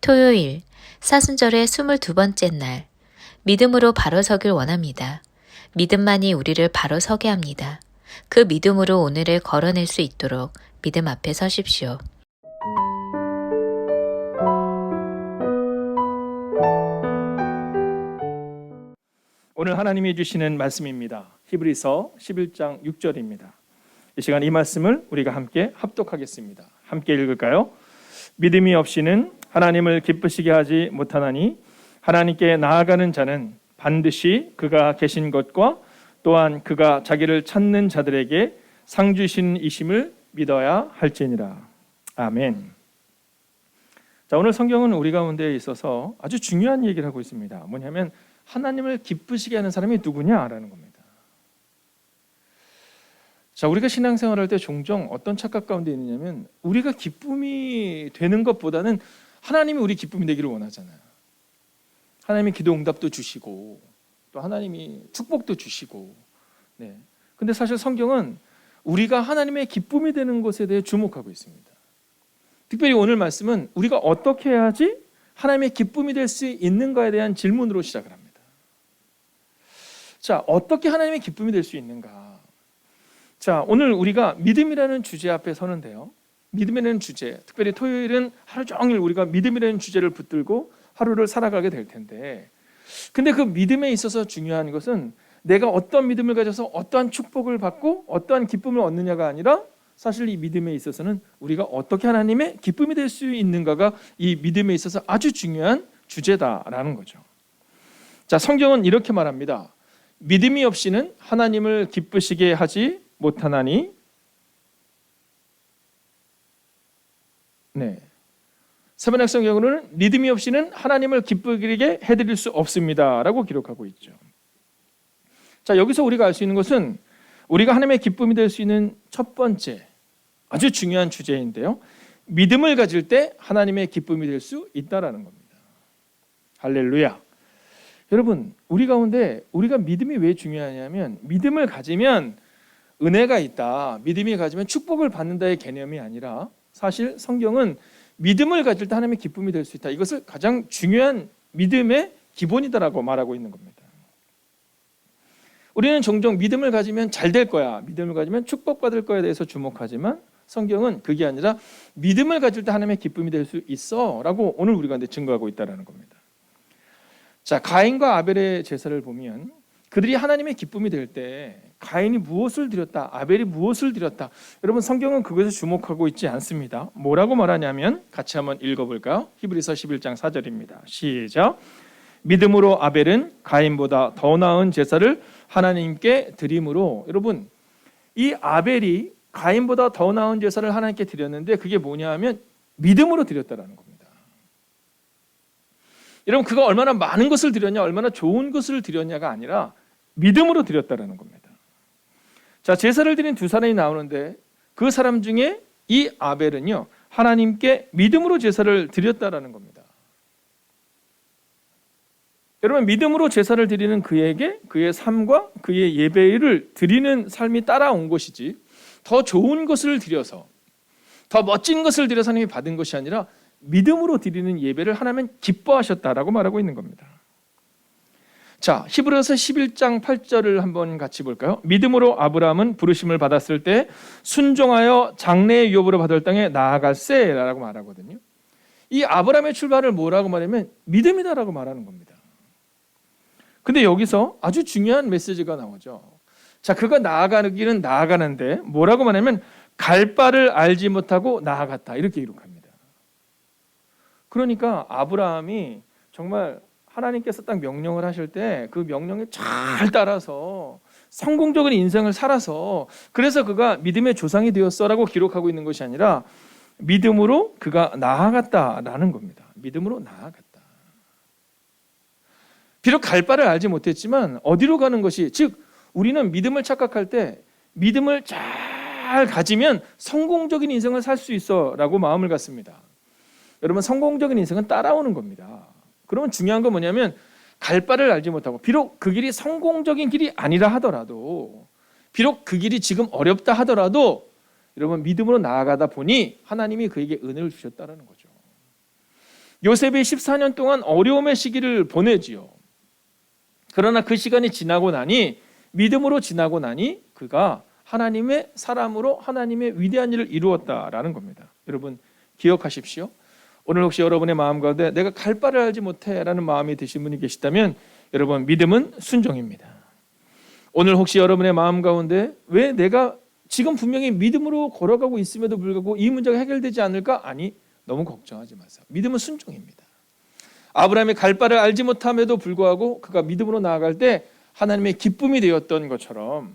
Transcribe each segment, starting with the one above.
토요일, 사순절의 22번째 날, 믿음으로 바로 서길 원합니다. 믿음만이 우리를 바로 서게 합니다. 그 믿음으로 오늘을 걸어낼 수 있도록 믿음 앞에 서십시오. 오늘 하나님이 주시는 말씀입니다. 히브리서 11장 6절입니다. 이 시간 이 말씀을 우리가 함께 합독하겠습니다. 함께 읽을까요? 믿음이 없이는 하나님을 기쁘시게 하지 못하나니 하나님께 나아가는 자는 반드시 그가 계신 것과 또한 그가 자기를 찾는 자들에게 상 주신 이심을 믿어야 할지니라. 아멘. 자, 오늘 성경은 우리 가운데 있어서 아주 중요한 얘기를 하고 있습니다. 뭐냐면 하나님을 기쁘시게 하는 사람이 누구냐라는 겁니다. 자, 우리가 신앙생활할 때 종종 어떤 착각 가운데 있느냐면 우리가 기쁨이 되는 것보다는 하나님이 우리 기쁨이 되기를 원하잖아요. 하나님이 기도 응답도 주시고 또 하나님이 축복도 주시고. 네. 근데 사실 성경은 우리가 하나님의 기쁨이 되는 것에 대해 주목하고 있습니다. 특별히 오늘 말씀은 우리가 어떻게 해야지 하나님의 기쁨이 될 수 있는가에 대한 질문으로 시작을 합니다. 자, 어떻게 하나님의 기쁨이 될 수 있는가? 자, 오늘 우리가 믿음이라는 주제 앞에 서는데요. 믿음이라는 주제, 특별히 토요일은 하루 종일 우리가 믿음이라는 주제를 붙들고 하루를 살아가게 될 텐데, 근데 그 믿음에 있어서 중요한 것은 내가 어떤 믿음을 가져서 어떠한 축복을 받고 어떠한 기쁨을 얻느냐가 아니라 사실 이 믿음에 있어서는 우리가 어떻게 하나님의 기쁨이 될 수 있는가가 이 믿음에 있어서 아주 중요한 주제다라는 거죠. 자, 성경은 이렇게 말합니다. 믿음이 없이는 하나님을 기쁘시게 하지 못하나니. 네. 세번역 성경으로는 믿음이 없이는 하나님을 기쁘게 해드릴 수 없습니다라고 기록하고 있죠. 자, 여기서 우리가 알 수 있는 것은 우리가 하나님의 기쁨이 될 수 있는 첫 번째 아주 중요한 주제인데요. 믿음을 가질 때 하나님의 기쁨이 될 수 있다라는 겁니다. 할렐루야. 여러분, 우리 가운데 우리가 믿음이 왜 중요하냐면 믿음을 가지면 은혜가 있다, 믿음이 가지면 축복을 받는다의 개념이 아니라 사실 성경은 믿음을 가질 때 하나님의 기쁨이 될 수 있다, 이것을 가장 중요한 믿음의 기본이다라고 말하고 있는 겁니다. 우리는 종종 믿음을 가지면 잘 될 거야, 믿음을 가지면 축복받을 거에 대해서 주목하지만 성경은 그게 아니라 믿음을 가질 때 하나님의 기쁨이 될 수 있어 라고 오늘 우리가 증거하고 있다는 겁니다. 자, 가인과 아벨의 제사를 보면 그들이 하나님의 기쁨이 될 때 가인이 무엇을 드렸다, 아벨이 무엇을 드렸다, 여러분 성경은 그것에 주목하고 있지 않습니다. 뭐라고 말하냐면 같이 한번 읽어볼까요? 히브리서 11장 4절입니다. 시작. 믿음으로 아벨은 가인보다 더 나은 제사를 하나님께 드림으로. 여러분, 이 아벨이 가인보다 더 나은 제사를 하나님께 드렸는데 그게 뭐냐 하면 믿음으로 드렸다라는 겁니다. 여러분, 그가 얼마나 많은 것을 드렸냐, 얼마나 좋은 것을 드렸냐가 아니라 믿음으로 드렸다라는 겁니다. 자, 제사를 드린 두 사람이 나오는데 그 사람 중에 이 아벨은요, 하나님께 믿음으로 제사를 드렸다라는 겁니다. 여러분, 믿음으로 제사를 드리는 그에게 그의 삶과 그의 예배를 드리는 삶이 따라온 것이지 더 좋은 것을 드려서 더 멋진 것을 드려서 하나님이 받은 것이 아니라 믿음으로 드리는 예배를 하나님은 기뻐하셨다라고 말하고 있는 겁니다. 자, 히브리서 11장 8절을 한번 같이 볼까요? 믿음으로 아브라함은 부르심을 받았을 때 순종하여 장래의 유업으로 받을 땅에 나아갈세라고 말하거든요. 이 아브라함의 출발을 뭐라고 말하면 믿음이다라고 말하는 겁니다. 근데 여기서 아주 중요한 메시지가 나오죠. 자, 그가 나아가는 길은 나아가는데 뭐라고 말하면 갈 바를 알지 못하고 나아갔다, 이렇게 기록합니다. 그러니까 아브라함이 정말 하나님께서 딱 명령을 하실 때 그 명령에 잘 따라서 성공적인 인생을 살아서 그래서 그가 믿음의 조상이 되었어라고 기록하고 있는 것이 아니라 믿음으로 그가 나아갔다라는 겁니다. 믿음으로 나아갔다. 비록 갈 바를 알지 못했지만 어디로 가는 것이, 즉 우리는 믿음을 착각할 때 믿음을 잘 가지면 성공적인 인생을 살 수 있어라고 마음을 갖습니다. 여러분, 성공적인 인생은 따라오는 겁니다. 그러면 중요한 건 뭐냐면 갈 바를 알지 못하고 비록 그 길이 성공적인 길이 아니라 하더라도, 비록 그 길이 지금 어렵다 하더라도 여러분 믿음으로 나아가다 보니 하나님이 그에게 은혜를 주셨다는 거죠. 요셉이 14년 동안 어려움의 시기를 보내지요. 그러나 그 시간이 지나고 나니, 믿음으로 지나고 나니 그가 하나님의 사람으로 하나님의 위대한 일을 이루었다라는 겁니다. 여러분 기억하십시오. 오늘 혹시 여러분의 마음 가운데 내가 갈 바를 알지 못해라는 마음이 드신 분이 계시다면, 여러분 믿음은 순종입니다. 오늘 혹시 여러분의 마음 가운데 왜 내가 지금 분명히 믿음으로 걸어가고 있음에도 불구하고 이 문제가 해결되지 않을까? 아니, 너무 걱정하지 마세요. 믿음은 순종입니다. 아브라함이 갈 바를 알지 못함에도 불구하고 그가 믿음으로 나아갈 때 하나님의 기쁨이 되었던 것처럼,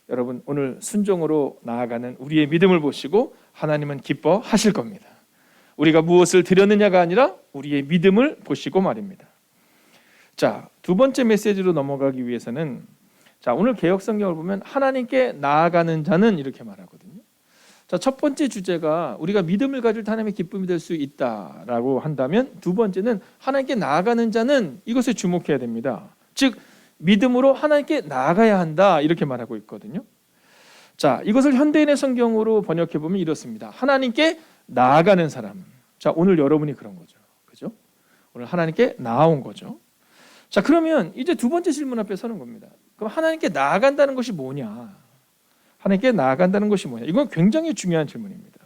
여러분 오늘 순종으로 나아가는 우리의 믿음을 보시고 하나님은 기뻐하실 겁니다. 우리가 무엇을 드렸느냐가 아니라 우리의 믿음을 보시고 말입니다. 자, 두 번째 메시지로 넘어가기 위해서는, 자, 오늘 개역 성경을 보면 하나님께 나아가는 자는 이렇게 말하거든요. 자, 첫 번째 주제가 우리가 믿음을 가질 때 하나님의 기쁨이 될 수 있다라고 한다면, 두 번째는 하나님께 나아가는 자는 이것에 주목해야 됩니다. 즉 믿음으로 하나님께 나아가야 한다, 이렇게 말하고 있거든요. 자, 이것을 현대인의 성경으로 번역해 보면 이렇습니다. 하나님께 나아가는 사람. 자, 오늘 여러분이 그런 거죠. 그죠? 오늘 하나님께 나아온 거죠. 자, 그러면 이제 두 번째 질문 앞에 서는 겁니다. 그럼 하나님께 나아간다는 것이 뭐냐? 하나님께 나아간다는 것이 뭐냐? 이건 굉장히 중요한 질문입니다.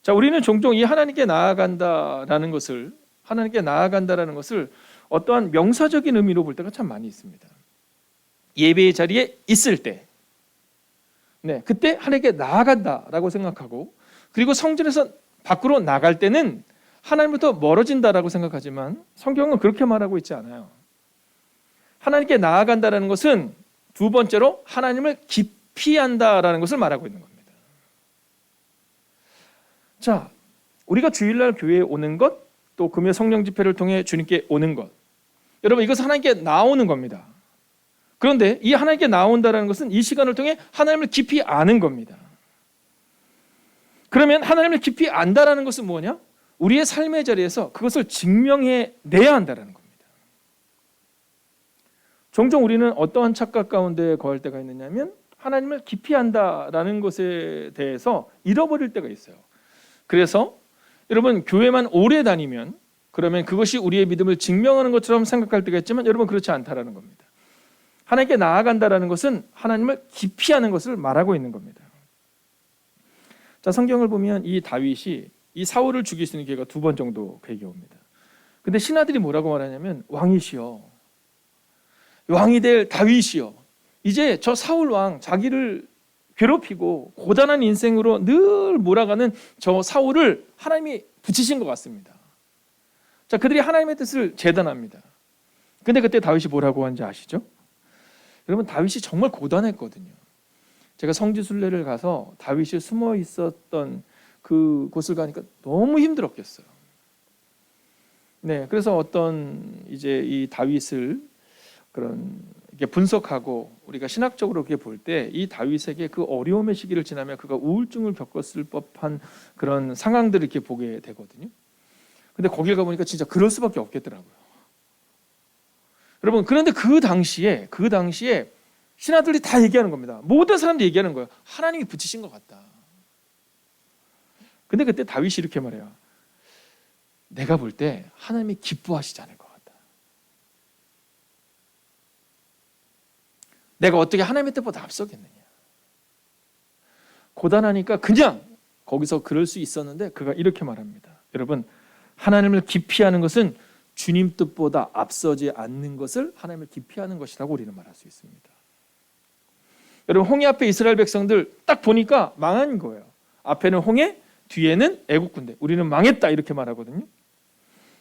자, 우리는 종종 이 하나님께 나아간다라는 것을, 하나님께 나아간다라는 것을 어떠한 명사적인 의미로 볼 때가 참 많이 있습니다. 예배의 자리에 있을 때, 네, 그때 하나님께 나아간다라고 생각하고, 그리고 성전에서 밖으로 나갈 때는 하나님부터 멀어진다라고 생각하지만 성경은 그렇게 말하고 있지 않아요. 하나님께 나아간다라는 것은 두 번째로 하나님을 깊이 한다라는 것을 말하고 있는 겁니다. 자, 우리가 주일날 교회에 오는 것, 또 금요 성령 집회를 통해 주님께 오는 것, 여러분 이것은 하나님께 나오는 겁니다. 그런데 이 하나님께 나온다라는 것은 이 시간을 통해 하나님을 깊이 아는 겁니다. 그러면 하나님을 깊이 안다라는 것은 뭐냐? 우리의 삶의 자리에서 그것을 증명해 내야 한다는 겁니다. 종종 우리는 어떠한 착각 가운데 거할 때가 있느냐면, 하나님을 깊이 안다라는 것에 대해서 잃어버릴 때가 있어요. 그래서 여러분 교회만 오래 다니면 그러면 그것이 우리의 믿음을 증명하는 것처럼 생각할 때가 있지만, 여러분 그렇지 않다라는 겁니다. 하나님께 나아간다라는 것은 하나님을 깊이 하는 것을 말하고 있는 겁니다. 자, 성경을 보면 이 다윗이 이 사울을 죽일 수 있는 기회가 두 번 정도 그에게 옵니다. 근데 신하들이 뭐라고 말하냐면, 왕이시여, 왕이 될 다윗이여, 이제 저 사울 왕 자기를 괴롭히고 고단한 인생으로 늘 몰아가는 저 사울을 하나님이 붙이신 것 같습니다. 자, 그들이 하나님의 뜻을 재단합니다. 근데 그때 다윗이 뭐라고 하는지 아시죠? 여러분 다윗이 정말 고단했거든요. 제가 성지순례를 가서 다윗이 숨어 있었던 그 곳을 가니까 너무 힘들었겠어요. 네, 그래서 어떤 이제 이 다윗을 그런 이렇게 분석하고 우리가 신학적으로 그렇게 볼 때 이 다윗에게 그 어려움의 시기를 지나며 그가 우울증을 겪었을 법한 그런 상황들을 이렇게 보게 되거든요. 근데 거길 가보니까 진짜 그럴 수밖에 없겠더라고요. 여러분, 그런데 그 당시에 신하들이 다 얘기하는 겁니다. 모든 사람들이 얘기하는 거예요. 하나님이 붙이신 것 같다. 근데 그때 다윗이 이렇게 말해요. 내가 볼 때 하나님이 기뻐하시지 않을 것 같다. 내가 어떻게 하나님의 뜻보다 앞서겠느냐. 고단하니까 그냥 거기서 그럴 수 있었는데 그가 이렇게 말합니다. 여러분, 하나님을 기피하는 것은 주님 뜻보다 앞서지 않는 것을 하나님을 기피하는 것이라고 우리는 말할 수 있습니다. 여러분, 홍해 앞에 이스라엘 백성들 딱 보니까 망한 거예요. 앞에는 홍해, 뒤에는 애국 군대. 우리는 망했다 이렇게 말하거든요.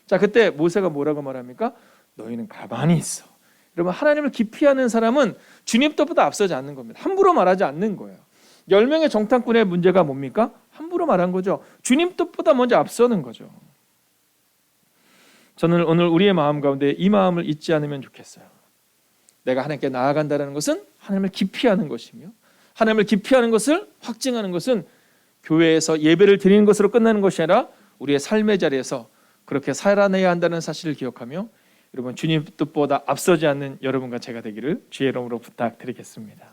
자, 그때 모세가 뭐라고 말합니까? 너희는 가만히 있어. 여러분, 하나님을 기피하는 사람은 주님 뜻보다 앞서지 않는 겁니다. 함부로 말하지 않는 거예요. 10명의 정탐꾼의 문제가 뭡니까? 함부로 말한 거죠. 주님 뜻보다 먼저 앞서는 거죠. 저는 오늘 우리의 마음 가운데 이 마음을 잊지 않으면 좋겠어요. 내가 하나님께 나아간다는 것은 하나님을 기피하는 것이며, 하나님을 기피하는 것을 확증하는 것은 교회에서 예배를 드리는 것으로 끝나는 것이 아니라 우리의 삶의 자리에서 그렇게 살아내야 한다는 사실을 기억하며, 여러분 주님 뜻보다 앞서지 않는 여러분과 제가 되기를 주의 이름으로 부탁드리겠습니다.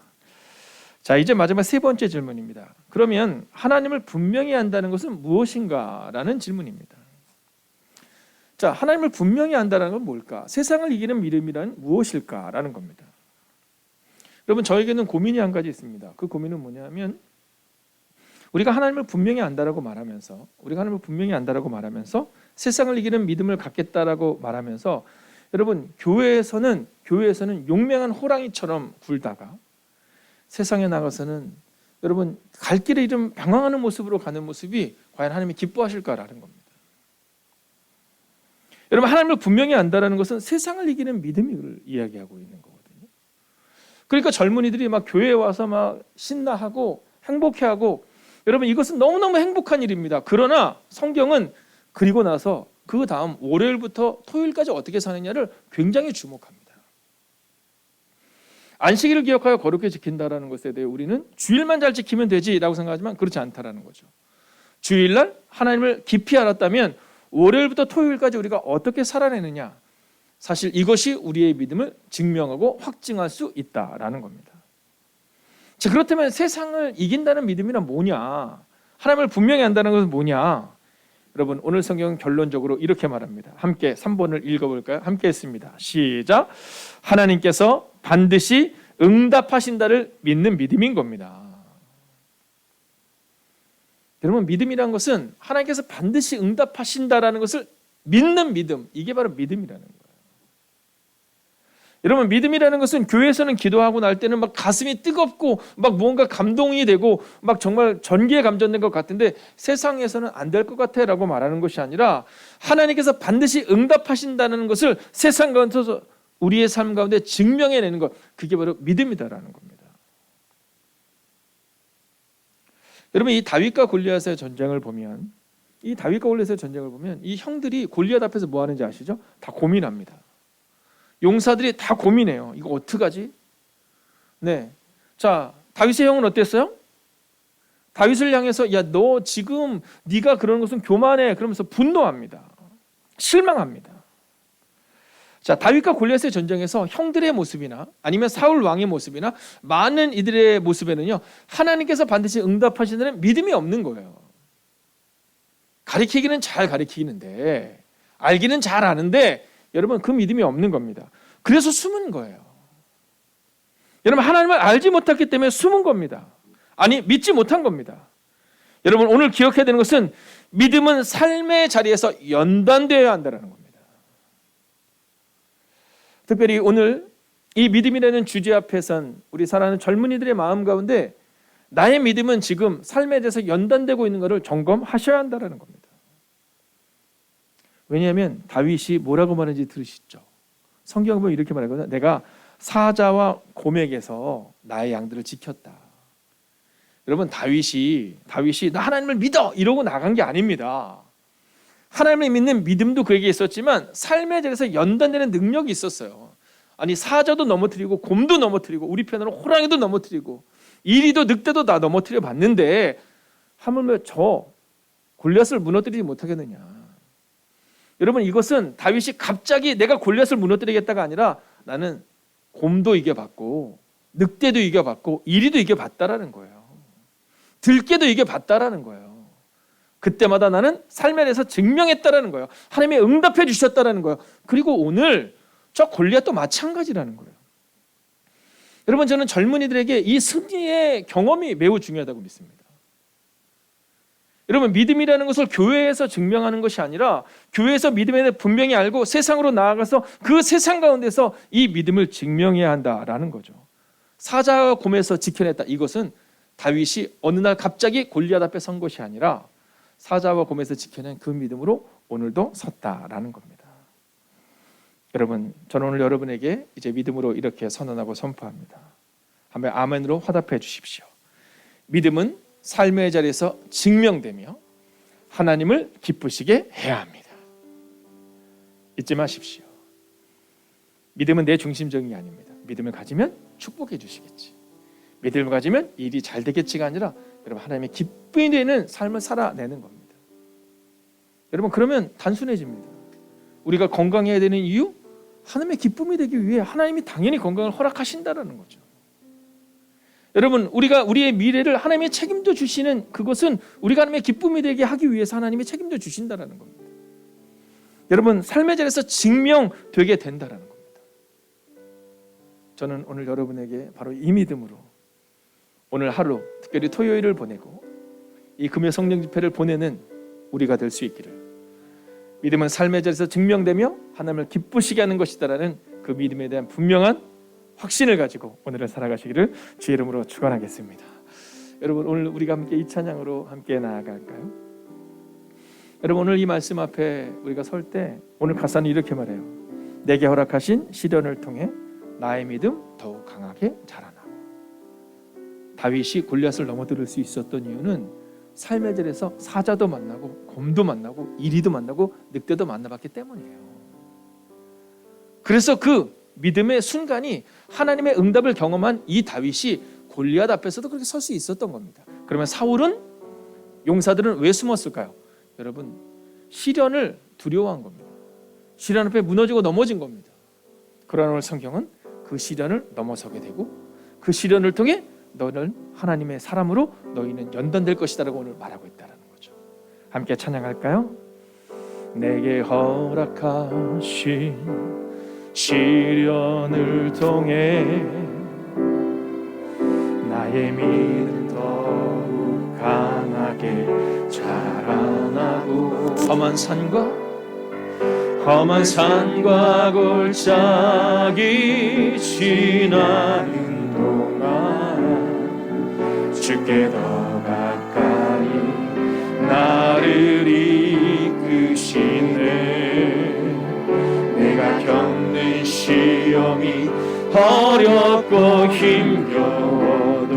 자, 이제 마지막 세 번째 질문입니다. 그러면 하나님을 분명히 안다는 것은 무엇인가? 라는 질문입니다. 자, 하나님을 분명히 안다는 건 뭘까? 세상을 이기는 믿음이란 무엇일까라는 겁니다. 여러분, 저에게는 고민이 한 가지 있습니다. 그 고민은 뭐냐면, 우리가 하나님을 분명히 안다라고 말하면서 세상을 이기는 믿음을 갖겠다라고 말하면서, 여러분, 교회에서는 용맹한 호랑이처럼 굴다가 세상에 나가서는 여러분 갈 길을 잃은 방황하는 모습으로 가는 모습이 과연 하나님이 기뻐하실까라는 겁니다. 여러분, 하나님을 분명히 안다라는 것은 세상을 이기는 믿음을 이야기하고 있는 거거든요. 그러니까 젊은이들이 막 교회에 와서 막 신나하고 행복해하고, 여러분 이것은 너무너무 행복한 일입니다. 그러나 성경은 그리고 나서 그 다음 월요일부터 토요일까지 어떻게 사느냐를 굉장히 주목합니다. 안식일을 기억하여 거룩히 지킨다라는 것에 대해 우리는 주일만 잘 지키면 되지라고 생각하지만 그렇지 않다라는 거죠. 주일날 하나님을 깊이 알았다면 월요일부터 토요일까지 우리가 어떻게 살아내느냐, 사실 이것이 우리의 믿음을 증명하고 확증할 수 있다라는 겁니다. 자, 그렇다면 세상을 이긴다는 믿음이란 뭐냐? 하나님을 분명히 안다는 것은 뭐냐? 여러분, 오늘 성경은 결론적으로 이렇게 말합니다. 함께 3번을 읽어볼까요? 함께 했습니다. 시작. 하나님께서 반드시 응답하신다를 믿는 믿음인 겁니다. 여러분, 믿음이란 것은 하나님께서 반드시 응답하신다라는 것을 믿는 믿음, 이게 바로 믿음이라는 거예요. 여러분, 믿음이라는 것은 교회에서는 기도하고 날 때는 막 가슴이 뜨겁고 막 무언가 감동이 되고 막 정말 전기에 감전된 것 같은데 세상에서는 안 될 것 같아 라고 말하는 것이 아니라, 하나님께서 반드시 응답하신다는 것을 세상 가운데서 우리의 삶 가운데 증명해내는 것, 그게 바로 믿음이다라는 겁니다. 여러분, 이 다윗과 골리앗의 전쟁을 보면 이 형들이 골리앗 앞에서 뭐 하는지 아시죠? 다 고민합니다. 용사들이 다 고민해요. 이거 어떡하지? 네. 자, 다윗의 형은 어땠어요? 다윗을 향해서 야, 너 지금 네가 그러는 것은 교만해, 그러면서 분노합니다. 실망합니다. 자, 다윗과 골리앗의 전쟁에서 형들의 모습이나 아니면 사울 왕의 모습이나 많은 이들의 모습에는요, 하나님께서 반드시 응답하시는 믿음이 없는 거예요. 가리키기는 잘 가리키는데, 알기는 잘 아는데, 여러분 그 믿음이 없는 겁니다. 그래서 숨은 거예요. 여러분, 하나님을 알지 못했기 때문에 숨은 겁니다. 아니, 믿지 못한 겁니다. 여러분, 오늘 기억해야 되는 것은 믿음은 삶의 자리에서 연단되어야 한다는 겁니다. 특별히 오늘 이 믿음이라는 주제 앞에선 우리 사랑하는 젊은이들의 마음 가운데 나의 믿음은 지금 삶에 대해서 연단되고 있는 것을 점검하셔야 한다는 겁니다. 왜냐하면 다윗이 뭐라고 말하는지 들으시죠? 성경을 보면 이렇게 말하거든요. 내가 사자와 곰에게서 나의 양들을 지켰다. 여러분, 다윗이 나 하나님을 믿어 이러고 나간 게 아닙니다. 하나님을 믿는 믿음도 그에게 있었지만 삶의 자리에서 연단되는 능력이 있었어요. 아니, 사자도 넘어뜨리고 곰도 넘어뜨리고 우리 편으로 호랑이도 넘어뜨리고 이리도 늑대도 다 넘어뜨려 봤는데 하물며 저 골리앗을 무너뜨리지 못하겠느냐. 여러분, 이것은 다윗이 갑자기 내가 골리앗을 무너뜨리겠다가 아니라 나는 곰도 이겨봤고 늑대도 이겨봤고 이리도 이겨봤다라는 거예요. 들깨도 이겨봤다라는 거예요. 그때마다 나는 삶에 대해서 증명했다라는 거예요. 하나님이 응답해 주셨다라는 거예요. 그리고 오늘 저 골리앗도 마찬가지라는 거예요. 여러분, 저는 젊은이들에게 이 승리의 경험이 매우 중요하다고 믿습니다. 여러분, 믿음이라는 것을 교회에서 증명하는 것이 아니라 교회에서 믿음에 대해 분명히 알고 세상으로 나아가서 그 세상 가운데서 이 믿음을 증명해야 한다라는 거죠. 사자와 곰에서 지켜냈다. 이것은 다윗이 어느 날 갑자기 골리앗 앞에 선 것이 아니라 사자와 곰에서 지켜낸 그 믿음으로 오늘도 섰다라는 겁니다. 여러분, 저는 오늘 여러분에게 이제 믿음으로 이렇게 선언하고 선포합니다. 한번 아멘으로 화답해 주십시오. 믿음은 삶의 자리에서 증명되며 하나님을 기쁘시게 해야 합니다. 잊지 마십시오. 믿음은 내 중심적인 게 아닙니다. 믿음을 가지면 축복해 주시겠지. 믿음을 가지면 일이 잘 되겠지가 아니라 여러분, 하나님의 기쁨이 되는 삶을 살아내는 겁니다. 여러분, 그러면 단순해집니다. 우리가 건강해야 되는 이유? 하나님의 기쁨이 되기 위해 하나님이 당연히 건강을 허락하신다는 거죠. 여러분, 우리의 미래를 하나님이 책임져 주시는 그것은 우리가 하나님의 기쁨이 되게 하기 위해서 하나님이 책임져 주신다는 겁니다. 여러분 삶의 자리에서 증명되게 된다라는 겁니다. 저는 오늘 여러분에게 바로 이 믿음으로 오늘 하루 특별히 토요일을 보내고 이 금요 성령 집회를 보내는 우리가 될 수 있기를, 믿음은 삶의 자리에서 증명되며 하나님을 기쁘시게 하는 것이다라는 그 믿음에 대한 분명한 확신을 가지고 오늘을 살아가시기를 주의 이름으로 축원하겠습니다. 여러분 오늘 우리가 함께 이 찬양으로 함께 나아갈까요? 여러분 오늘 이 말씀 앞에 우리가 설 때 오늘 가사는 이렇게 말해요. 내게 허락하신 시련을 통해 나의 믿음 더욱 강하게 자라나. 다윗이 골리앗을 넘어뜨릴 수 있었던 이유는 삶의 자리에서 사자도 만나고 곰도 만나고 이리도 만나고 늑대도 만나봤기 때문이에요. 그래서 그 믿음의 순간이 하나님의 응답을 경험한 이 다윗이 골리앗 앞에서도 그렇게 설 수 있었던 겁니다. 그러면 사울은, 용사들은 왜 숨었을까요? 여러분 시련을 두려워한 겁니다. 시련 앞에 무너지고 넘어진 겁니다. 그러나 오늘 성경은 그 시련을 넘어서게 되고 그 시련을 통해 너는 하나님의 사람으로 너희는 연단될 것이다라고 오늘 말하고 있다는 거죠. 함께 찬양할까요? 내게 허락하신 시련을 통해 나의 믿음 더욱 강하게 자라나고 험한 산과 골짜기 지나는 동안 주께 더 가까이 나를 이끄시네. 내가 겪는 시험이 어렵고 힘겨워도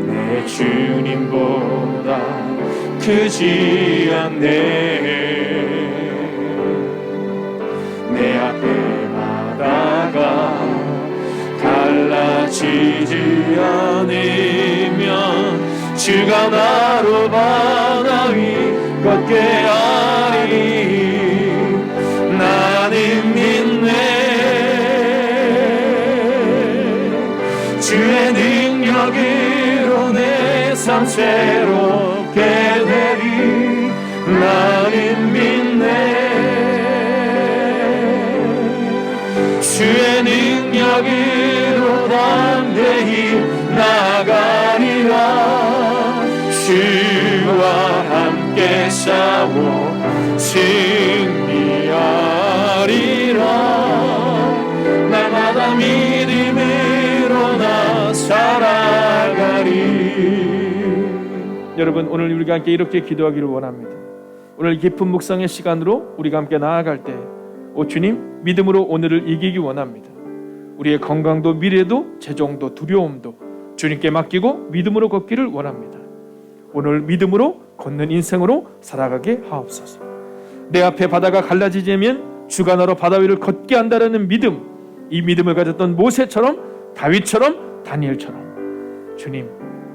내 주님보다 크지 않네. 내 앞에 바다가 갈라지지 않으면 주가 나로 바다 위 걷게 하리. 나는 믿네. 주의 능력으로 내 삶 새롭게 되리. 나는 믿네. 주의 능력으로 담대히 나가리라. 주와 함께 싸워 승리하리라. 날마다 믿음으로 나 살아가리. 여러분 오늘 우리가 함께 이렇게 기도하기를 원합니다. 오늘 깊은 묵상의 시간으로 우리가 함께 나아갈 때 오 주님, 믿음으로 오늘을 이기기 원합니다. 우리의 건강도 미래도 재정도 두려움도 주님께 맡기고 믿음으로 걷기를 원합니다. 오늘 믿음으로 걷는 인생으로 살아가게 하옵소서. 내 앞에 바다가 갈라지자면 주가 나로 바다 위를 걷게 한다는 믿음, 이 믿음을 가졌던 모세처럼, 다윗처럼, 다니엘처럼 주님,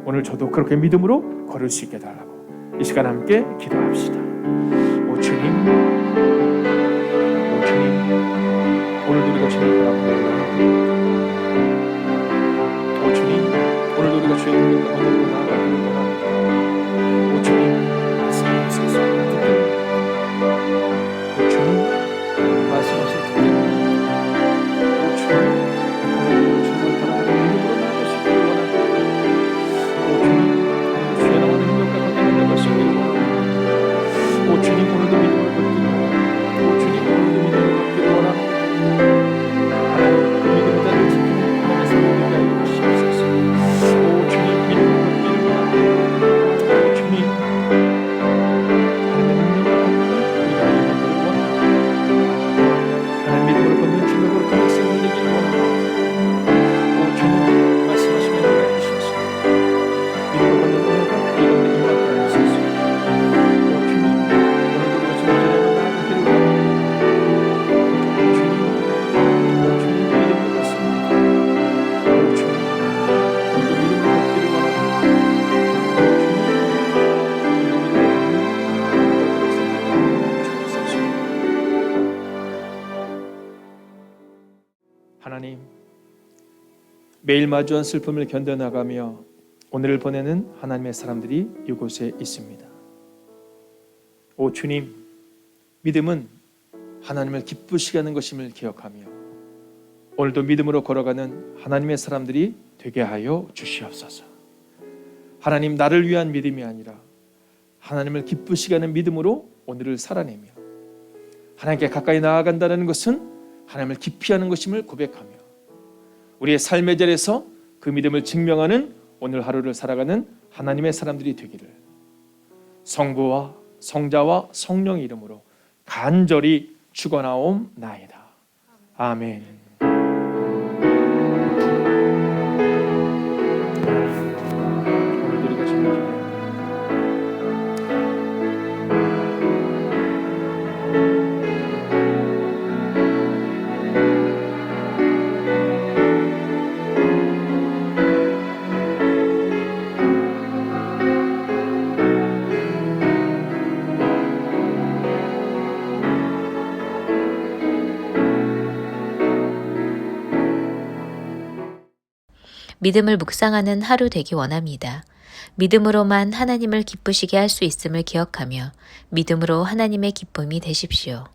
오늘 저도 그렇게 믿음으로 걸을 수 있게 달라고 이 시간 함께 기도합시다. 오 주님, 오늘도 우리가 주님을 바라보고 오 주님, 오늘도 우리가 주의 능력 가운데로 나아가기를 원합니다. 오 주님, 말씀하소서. 오 주님, 말씀하실 때 오 주님, 오늘도 주님을 바라보고 믿음으로 나아가시기를 원합니다. 오 주님, 주의 나오는 능력 가운데 나아가시기를 원합니다. 오 주님, 오늘도 믿음을 걷기를 원합니다. 오 주님, 오늘도 믿음을 걷기를 원합니다. 하나님 그 믿음의 자를 지키는 하나님의 성령님과 이루시옵소서. 오 주님, 믿음을 걷기를 원합니다. 오 주님, 하나님의 능력을 우리가 임하기를 원합니다. 하나님 믿음으로 걷는 주님으로 그 백성을 되기를 원합니다. 오 주님, 말씀하시면 해주시옵소서. 믿음으로 걷는 은혜가 이 가운데 임하게 하옵소서. 오 주님, 오늘도 우리가 주님 자리에 나아가기를 원합니다. 하나님, 매일 마주한 슬픔을 견뎌나가며 오늘을 보내는 하나님의 사람들이 이곳에 있습니다. 오 주님, 믿음은 하나님을 기쁘시게 하는 것임을 기억하며 오늘도 믿음으로 걸어가는 하나님의 사람들이 되게 하여 주시옵소서. 하나님, 나를 위한 믿음이 아니라 하나님을 기쁘시게 하는 믿음으로 오늘을 살아내며 하나님께 가까이 나아간다는 것은 하나님을 깊이 하는 것임을 고백하며 우리의 삶의 자리에서 그 믿음을 증명하는 오늘 하루를 살아가는 하나님의 사람들이 되기를 성부와 성자와 성령의 이름으로 간절히 축원하옵나이다. 아멘. 오늘도 우리가 정말 믿음을 묵상하는 하루 되기 원합니다. 믿음으로만 하나님을 기쁘시게 할 수 있음을 기억하며 믿음으로 하나님의 기쁨이 되십시오.